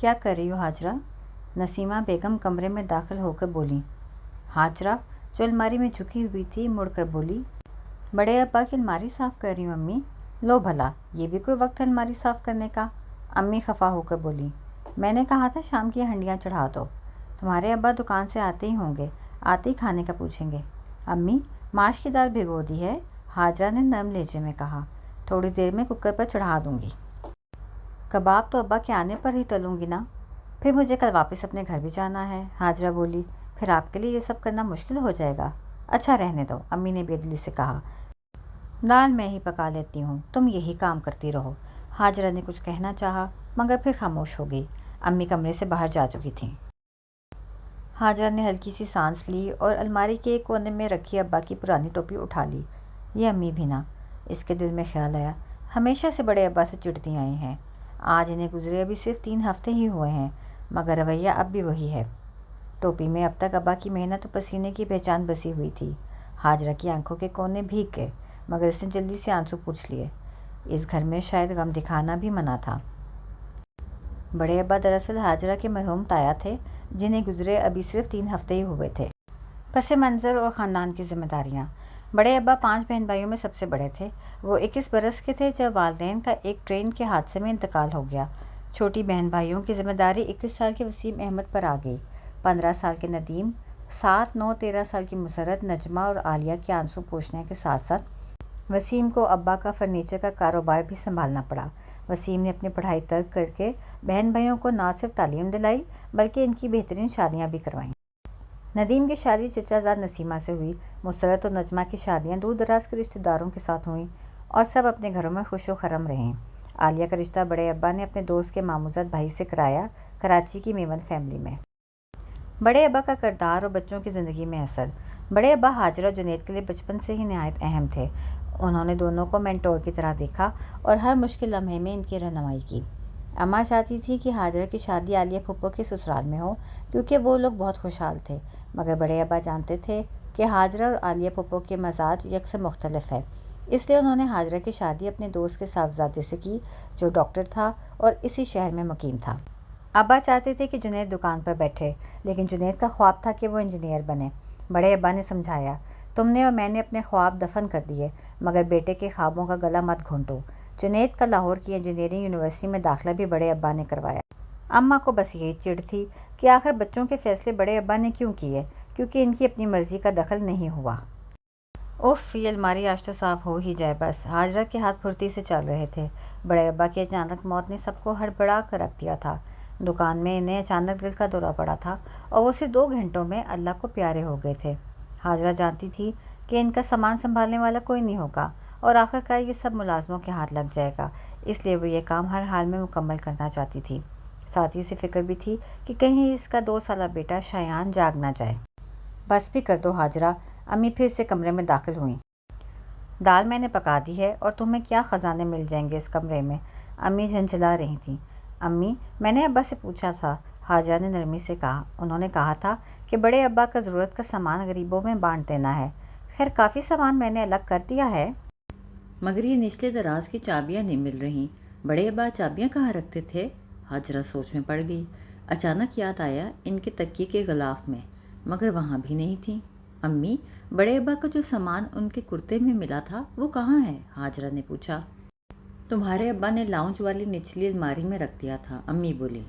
کیا کر رہی ہو حاجرہ؟ نسیمہ بیگم کمرے میں داخل ہو کر بولی۔ حاجرہ جو الماری میں جھکی ہوئی تھی مڑ کر بولی، بڑے ابا کی الماری صاف کر رہی ہوں امی۔ لو بھلا، یہ بھی کوئی وقت ہے الماری صاف کرنے کا؟ امی خفا ہو کر بولی، میں نے کہا تھا شام کی ہنڈیاں چڑھا دو۔ تمہارے ابا دکان سے آتے ہی ہوں گے، آتے ہی کھانے کا پوچھیں گے۔ امی ماش کی دال بھگو دی ہے، حاجرہ نے نرم لہجے میں کہا، تھوڑی دیر میں کوکر پر چڑھا دوں گی۔ کباب تو ابا کے آنے پر ہی تلوں گی نا، پھر مجھے کل واپس اپنے گھر بھی جانا ہے۔ حاجرہ بولی، پھر آپ کے لیے یہ سب کرنا مشکل ہو جائے گا۔ اچھا رہنے دو، امی نے بے دلی سے کہا، دال میں ہی پکا لیتی ہوں، تم یہی کام کرتی رہو۔ حاجرہ نے کچھ کہنا چاہا مگر پھر خاموش ہو گئی۔ امی کمرے سے باہر جا چکی تھیں۔ حاجرہ نے ہلکی سی سانس لی اور الماری کے ایک کونے میں رکھی ابا کی پرانی ٹوپی اٹھا لی۔ یہ امی بھی نہ، اس کے دل میں خیال آیا، ہمیشہ سے بڑے ابا سے چڑھتی آئی ہیں۔ آج انہیں گزرے ابھی صرف 3 ہفتے ہی ہوئے ہیں مگر رویہ اب بھی وہی ہے۔ ٹوپی میں اب تک ابا کی محنت و پسینے کی پہچان بسی ہوئی تھی۔ حاجرہ کی آنکھوں کے کونے بھیگ گئے مگر اس نے جلدی سے آنسو پوچھ لیے۔ اس گھر میں شاید غم دکھانا بھی منع تھا۔ بڑے ابا دراصل حاجرہ کے مرحوم تایا تھے جنہیں گزرے ابھی صرف 3 ہفتے ہی ہوئے تھے۔ پس منظر اور خاندان کی ذمہ داریاں۔ بڑے ابا 5 بہن بھائیوں میں سب سے بڑے تھے۔ وہ 21 برس کے تھے جب والدین کا ایک ٹرین کے حادثے میں انتقال ہو گیا۔ چھوٹی بہن بھائیوں کی ذمہ داری 21 سال کے وسیم احمد پر آ گئی۔ 15 سال کے ندیم، 7، 9، 13 سال کی مسرت، نجمہ اور عالیہ کے آنسو پوچھنے کے ساتھ ساتھ وسیم کو ابا کا فرنیچر کا کاروبار بھی سنبھالنا پڑا۔ وسیم نے اپنی پڑھائی ترک کر کے بہن بھائیوں کو نہ صرف تعلیم دلائی بلکہ ان کی بہترین شادیاں بھی کروائیں۔ ندیم کی شادی چچا زاد نسیمہ سے ہوئی۔ مسرت اور نجمہ کی شادیاں دور دراز کے رشتہ داروں کے ساتھ ہوئیں اور سب اپنے گھروں میں خوش و خرم رہیں۔ عالیہ کا رشتہ بڑے ابا نے اپنے دوست کے ماموزاد بھائی سے کرایا، کراچی کی میمن فیملی میں۔ بڑے ابا کا کردار اور بچوں کی زندگی میں اثر۔ بڑے ابا حاجرہ جنید کے لیے بچپن سے ہی نہایت اہم تھے۔ انہوں نے دونوں کو مینٹور کی طرح دیکھا اور ہر مشکل لمحے میں ان کی رہنمائی کی۔ اماں چاہتی تھی کہ حاجرہ کی شادی عالیہ پھپھو کے سسرال میں ہو کیونکہ وہ لوگ بہت خوشحال تھے، مگر بڑے ابا جانتے تھے کہ حاجرہ اور عالیہ پھپھو کے مزاج یکساں مختلف ہے، اس لیے انہوں نے حاجرہ کی شادی اپنے دوست کے صاحبزادے سے کی جو ڈاکٹر تھا اور اسی شہر میں مقیم تھا۔ ابا چاہتے تھے کہ جنید دکان پر بیٹھے، لیکن جنید کا خواب تھا کہ وہ انجینئر بنے۔ بڑے ابا نے سمجھایا، تم نے اور میں نے اپنے خواب دفن کر دیے مگر بیٹے کے خوابوں کا گلا مت گھونٹو۔ جنید کا لاہور کی انجینئرنگ یونیورسٹی میں داخلہ بھی بڑے ابا نے کروایا۔ اماں کو بس یہی چڑ تھی کہ آخر بچوں کے فیصلے بڑے ابا نے کیوں کیے، کیونکہ ان کی اپنی مرضی کا دخل نہیں ہوا۔ اف، یہ الماری آج تو صاف ہو ہی جائے بس۔ حاجرہ کے ہاتھ پھرتی سے چل رہے تھے۔ بڑے ابا کی اچانک موت نے سب کو ہڑبڑا کر رکھ دیا تھا۔ دکان میں انہیں اچانک دل کا دورہ پڑا تھا اور وہ صرف 2 گھنٹوں میں اللہ کو پیارے ہو گئے تھے۔ حاجرہ جانتی تھی کہ ان کا سامان سنبھالنے والا کوئی نہیں ہوگا اور آخر کار یہ سب ملازموں کے ہاتھ لگ جائے گا، اس لیے وہ یہ کام ہر حال میں مکمل کرنا چاہتی تھی۔ ساتھ ہی اسے فکر بھی تھی کہ کہیں اس کا 2 سالہ بیٹا شایان جاگ نہ جائے۔ بس بھی کر دو حاجرہ، امی پھر سے کمرے میں داخل ہوئیں۔ دال میں نے پکا دی ہے اور تمہیں کیا خزانے مل جائیں گے اس کمرے میں، امی جھنجھلا رہی تھیں۔ امی، میں نے ابا سے پوچھا تھا، حاجرہ نے نرمی سے کہا، انہوں نے کہا تھا کہ بڑے ابا کا ضرورت کا سامان غریبوں میں بانٹ دینا ہے۔ خیر کافی سامان میں نے الگ کر دیا ہے، مگر یہ نچلے دراز کی چابیاں نہیں مل رہی۔ بڑے ابا چابیاں کہاں رکھتے تھے؟ حاجرہ سوچ میں پڑ گئی۔ اچانک یاد آیا ان کے تکیے کے غلاف میں، مگر وہاں بھی نہیں تھیں۔ امی، بڑے ابا کا جو سامان ان کے کرتے میں ملا تھا وہ کہاں ہے؟ حاجرہ نے پوچھا۔ تمہارے ابا نے لاؤنج والی نچلی الماری میں رکھ دیا تھا، امی بولی۔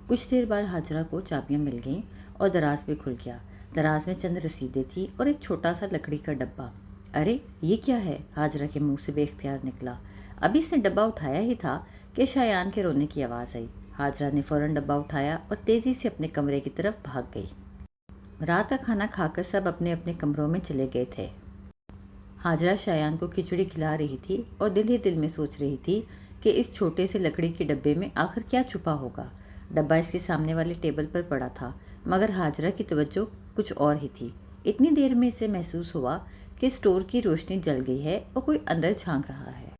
کچھ دیر بعد حاجرہ کو چابیاں مل گئیں اور دراز بھی کھل گیا۔ دراز میں چند رسیدیں تھیں اور ایک چھوٹا سا لکڑی کا ڈبہ۔ ارے یہ کیا ہے؟ حاجرہ کے منہ سے بے اختیار نکلا۔ ابھی اس نے ڈبہ اٹھایا ہی تھا کہ شایان کے رونے کی آواز آئی۔ حاجرہ نے فوراً ڈبہ اٹھایا اور تیزی سے اپنے کمرے کی طرف بھاگ گئی۔ رات کا کھانا کھا کر سب اپنے اپنے کمروں میں چلے گئے تھے۔ حاجرہ شایان کو کھچڑی کھلا رہی تھی اور دل ہی دل میں سوچ رہی تھی کہ اس چھوٹے سے لکڑی کے ڈبے میں آخر کیا چھپا ہوگا۔ ڈبہ اس کے سامنے والے ٹیبل پر پڑا تھا مگر حاجرہ کی توجہ کچھ اور ہی تھی۔ اتنی دیر میں اسے محسوس ہوا کہ اسٹور کی روشنی جل گئی ہے اور کوئی اندر جھانک رہا ہے۔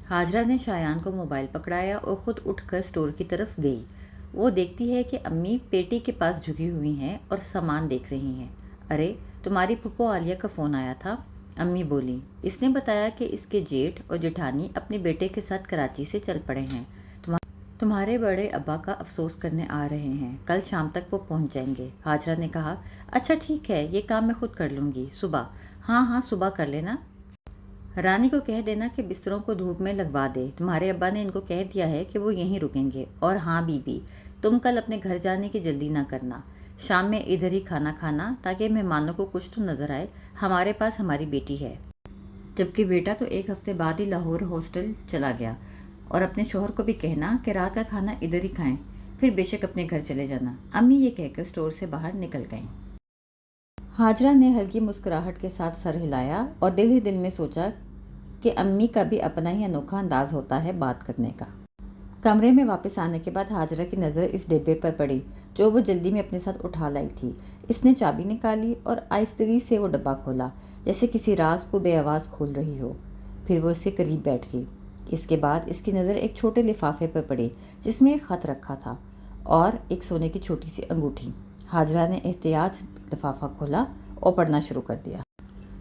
حاجرہ نے شایان کو موبائل پکڑایا اور خود اٹھ کر اسٹور کی طرف گئی۔ وہ دیکھتی ہے کہ امی پیٹی کے پاس جھکی ہوئی ہیں اور سامان دیکھ رہی ہیں۔ ارے تمہاری پھپھو عالیہ کا فون آیا تھا، امی بولی۔ اس نے بتایا کہ اس کے جیٹھ اور جیٹھانی اپنے بیٹے کے ساتھ کراچی سے چل پڑے ہیں۔ تمہارے بڑے ابا کا افسوس کرنے آ رہے ہیں، کل شام تک وہ پہنچ جائیں گے۔ ہاجرہ نے کہا۔ اچھا ٹھیک ہے، یہ کام میں خود کر لوں گی، صبح۔ ہاں ہاں صبح کر لینا۔ رانی کو کہہ دینا کہ بستروں کو دھوپ میں لگوا دے، تمہارے ابا نے ان کو کہہ دیا ہے کہ وہ یہیں رکیں گے۔ اور ہاں بی بی، تم کل اپنے گھر جانے کی جلدی نہ کرنا، شام میں ادھر ہی کھانا کھانا تاکہ مہمانوں کو کچھ تو نظر آئے ہمارے پاس ہماری بیٹی ہے۔ جبکہ بیٹا تو ایک ہفتے بعد ہی لاہور ہاسٹل چلا گیا۔ اور اپنے شوہر کو بھی کہنا کہ رات کا کھانا ادھر ہی کھائیں، پھر بے شک اپنے گھر چلے جانا۔ امی یہ کہہ کر اسٹور سے باہر نکل گئیں۔ ہاجرہ نے ہلکی مسکراہٹ کے ساتھ سر ہلایا اور دل ہی دل میں سوچا کہ امی کا بھی اپنا ہی انوکھا انداز ہوتا ہے بات کرنے کا۔ کمرے میں واپس آنے کے بعد ہاجرہ کی نظر اس ڈبے پر پڑی جو وہ جلدی میں اپنے ساتھ اٹھا لائی تھی۔ اس نے چابی نکالی اور آہستگی سے وہ ڈبہ کھولا، جیسے کسی راز کو بے آواز کھول رہی ہو۔ پھر وہ اس کے قریب بیٹھ گئی۔ اس کے بعد اس کی نظر ایک چھوٹے لفافے پر پڑی جس میں ایک خط رکھا تھا اور ایک سونے کی چھوٹی سی انگوٹھی۔ ہاجرہ نے احتیاط لفافہ کھولا اور پڑھنا شروع کر دیا۔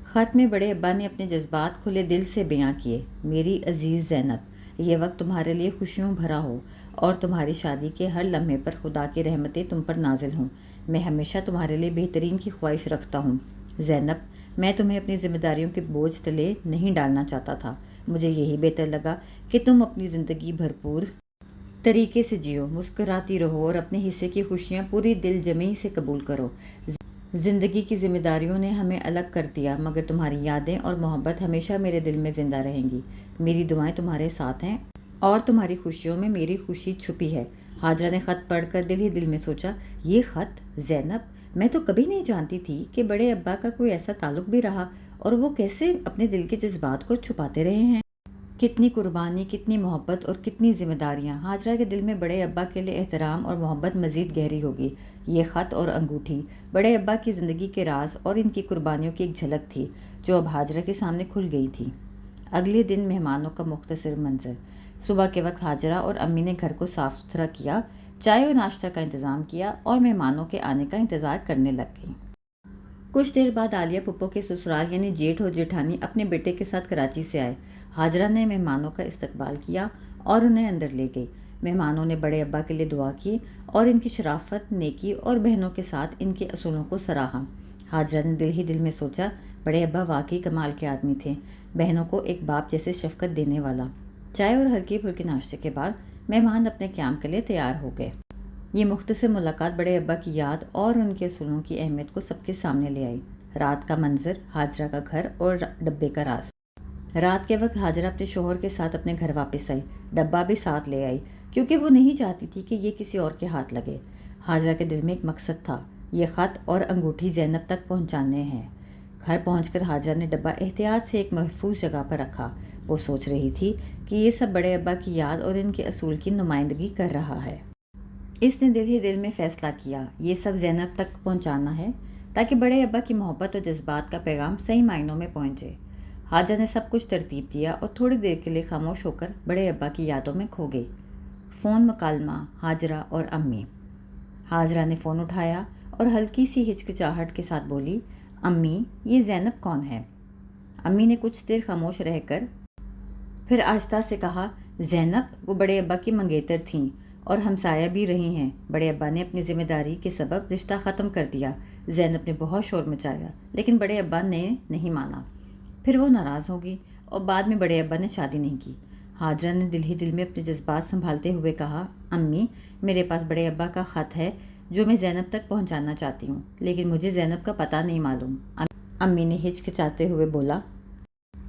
خط میں بڑے ابا نے اپنے جذبات کھلے دل سے بیاں کیے۔ میری عزیز زینب، یہ وقت تمہارے لیے خوشیوں بھرا ہو اور تمہاری شادی کے ہر لمحے پر خدا کی رحمتیں تم پر نازل ہوں۔ میں ہمیشہ تمہارے لیے بہترین کی خواہش رکھتا ہوں۔ زینب، میں تمہیں اپنی ذمہ داریوں کے بوجھ تلے نہیں ڈالنا چاہتا تھا۔ مجھے یہی بہتر لگا کہ تم اپنی زندگی بھرپور طریقے سے جیو، مسکراتی رہو اور اپنے حصے کی خوشیاں پوری دل جمعی سے قبول کرو۔ زندگی کی ذمہ داریوں نے ہمیں الگ کر دیا، مگر تمہاری یادیں اور محبت ہمیشہ میرے دل میں زندہ رہیں گی۔ میری دعائیں تمہارے ساتھ ہیں اور تمہاری خوشیوں میں میری خوشی چھپی ہے۔ ہاجرہ نے خط پڑھ کر دل ہی دل میں سوچا، یہ خط؟ زینب، میں تو کبھی نہیں جانتی تھی کہ بڑے ابا کا کوئی ایسا تعلق بھی رہا اور وہ کیسے اپنے دل کے جذبات کو چھپاتے رہے ہیں۔ کتنی قربانی، کتنی محبت اور کتنی ذمہ داریاں۔ ہاجرہ کے دل میں بڑے ابا کے لیے احترام اور محبت مزید گہری ہوگی۔ یہ خط اور انگوٹھی بڑے ابا کی زندگی کے راز اور ان کی قربانیوں کی ایک جھلک تھی جو اب ہاجرہ کے سامنے کھل گئی تھی۔ اگلے دن مہمانوں کا مختصر منظر۔ صبح کے وقت ہاجرہ اور امی نے گھر کو صاف ستھرا کیا، چائے اور ناشتہ کا انتظام کیا اور مہمانوں کے آنے کا انتظار کرنے لگ گئیں۔ کچھ دیر بعد عالیہ پھپھو کے سسرال یعنی جیٹھ اور جیٹھانی اپنے بیٹے کے ساتھ کراچی سے آئے۔ ہاجرہ نے مہمانوں کا استقبال کیا اور انہیں اندر لے گئی۔ مہمانوں نے بڑے ابا کے لیے دعا کی اور ان کی شرافت، نیکی اور بہنوں کے ساتھ ان کے اصولوں کو سراہا۔ ہاجرہ نے دل ہی دل میں سوچا، بڑے ابا واقعی کمال کے آدمی تھے، بہنوں کو ایک باپ جیسے شفقت دینے والا۔ چائے اور ہلکی پھلکی ناشتے کے بعد مہمان اپنے قیام کے لیے تیار ہو گئے۔ یہ مختصر ملاقات بڑے ابا کی یاد اور ان کے اصولوں کی اہمیت کو سب کے سامنے لے آئی۔ رات کا منظر، ہاجرہ کا گھر اور ڈبے کا راز۔ رات کے وقت ہاجرہ اپنے شوہر کے ساتھ اپنے گھر واپس آئی، ڈبہ بھی ساتھ لے آئی کیونکہ وہ نہیں چاہتی تھی کہ یہ کسی اور کے ہاتھ لگے۔ ہاجرہ کے دل میں ایک مقصد تھا، یہ خط اور انگوٹھی زینب تک پہنچانے ہیں۔ گھر پہنچ کر ہاجرہ نے ڈبہ احتیاط سے ایک محفوظ جگہ پر رکھا۔ وہ سوچ رہی تھی کہ یہ سب بڑے ابا کی یاد اور ان کے اصول کی نمائندگی کر رہا ہے۔ اس نے دل ہی دل میں فیصلہ کیا، یہ سب زینب تک پہنچانا ہے تاکہ بڑے ابا کی محبت اور جذبات کا پیغام صحیح معنوں میں پہنچے۔ ہاجرہ نے سب کچھ ترتیب دیا اور تھوڑی دیر کے لیے خاموش ہو کر بڑے ابا کی یادوں میں کھو گئی۔ فون مکالمہ، ہاجرہ اور امی۔ ہاجرہ نے فون اٹھایا اور ہلکی سی ہچکچاہٹ کے ساتھ بولی، امی، یہ زینب کون ہے؟ امی نے کچھ دیر خاموش رہ کر پھر آہستہ سے کہا، زینب وہ بڑے ابا کی منگیتر تھیں اور ہمسایہ بھی رہی ہیں۔ بڑے ابا نے اپنی ذمہ داری کے سبب رشتہ ختم کر دیا۔ زینب نے بہت شور مچایا لیکن بڑے ابا نے نہیں مانا۔ پھر وہ ناراض ہو گئی اور بعد میں بڑے ابا نے شادی نہیں کی۔ ہاجرہ نے دل ہی دل میں اپنے جذبات سنبھالتے ہوئے کہا، امی، میرے پاس بڑے ابا کا خط ہے جو میں زینب تک پہنچانا چاہتی ہوں، لیکن مجھے زینب کا پتہ نہیں معلوم۔ امی نے ہچکچاتے ہوئے بولا،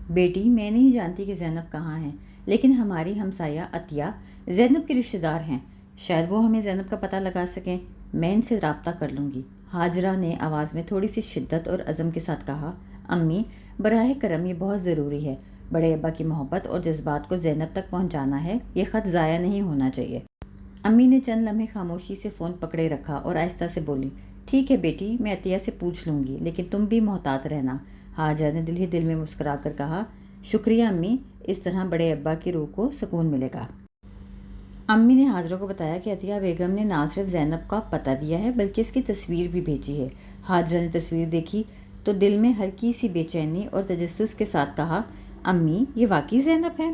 بیٹی، میں نہیں جانتی کہ زینب کہاں ہے، لیکن ہماری ہمسایہ عطیہ زینب کے رشتہ دار ہیں، شاید وہ ہمیں زینب کا پتہ لگا سکیں، میں ان سے رابطہ کر لوں گی۔ ہاجرہ نے آواز میں تھوڑی سی شدت اور عزم کے ساتھ کہا، امی، براہ کرم یہ بہت ضروری ہے، بڑے ابا کی محبت اور جذبات کو زینب تک پہنچانا ہے، یہ خط ضائع نہیں ہونا چاہیے۔ امی نے چند لمحے خاموشی سے فون پکڑے رکھا اور آہستہ سے بولی، ٹھیک ہے بیٹی، میں عطیہ سے پوچھ لوں گی، لیکن تم بھی محتاط رہنا۔ ہاجرہ نے دل ہی دل میں مسکرا کر کہا، شکریہ امی، اس طرح بڑے ابا کی روح کو سکون ملے گا۔ امی نے ہاجرہ کو بتایا کہ عطیہ بیگم نے نہ صرف زینب کا پتہ دیا ہے بلکہ اس کی تصویر بھی بھیجی ہے۔ ہاجرہ نے تصویر دیکھی تو دل میں ہلکی سی بے چینی اور تجسس کے ساتھ کہا، امی، یہ واقعی زینب ہے؟